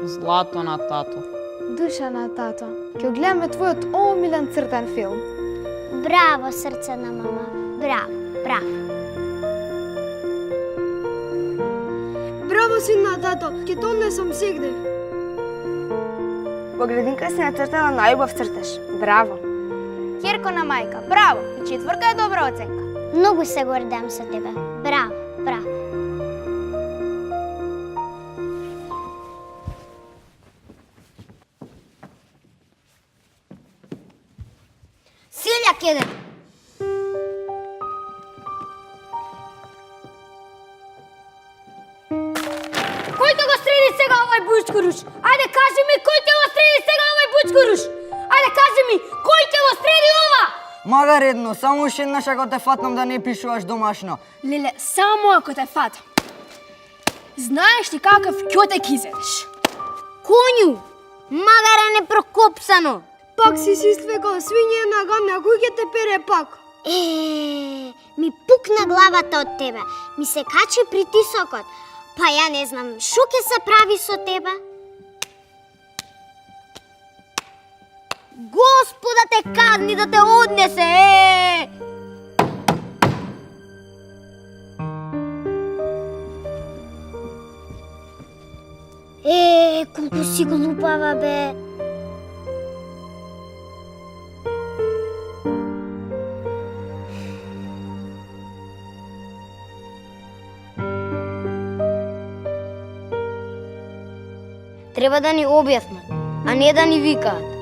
Злато на тато. Душа на тато, ќе гледаме твојот омилен цртен филм. Браво, срце на мама. Браво, браво. Браво, син на тато, ќе то не сум сегде. Во градинка си нацртала најубав цртеж. Браво. Ќерко на мајка, браво, и четврка е добра оценка. Многу се гордам со тебе. Браво, браво. Силјак еден. Кој ќе го среди сега овај бучкуруш? Ајде кажи ми кој ќе го среди сега овај бучкуруш? Ајде кажи ми кој ќе го среди ова? Мага редно, само уште еднаш ако те фатнам да не пишуваш домашно. Леле, само ако те фатам. Знаеш ли какав ќотек изедеш? Конју, магаре непрокопсано. Пак си свека, свиње на гамја, кој ќе те пере пак? Ми пукна главата од тебе. Ми се качи притисокот. Па ја не знам, шо ќе се прави со тебе? Господа те казни да те однесе, колку си глупава, бе. Треба да ни објаснат, а не да ни викаат.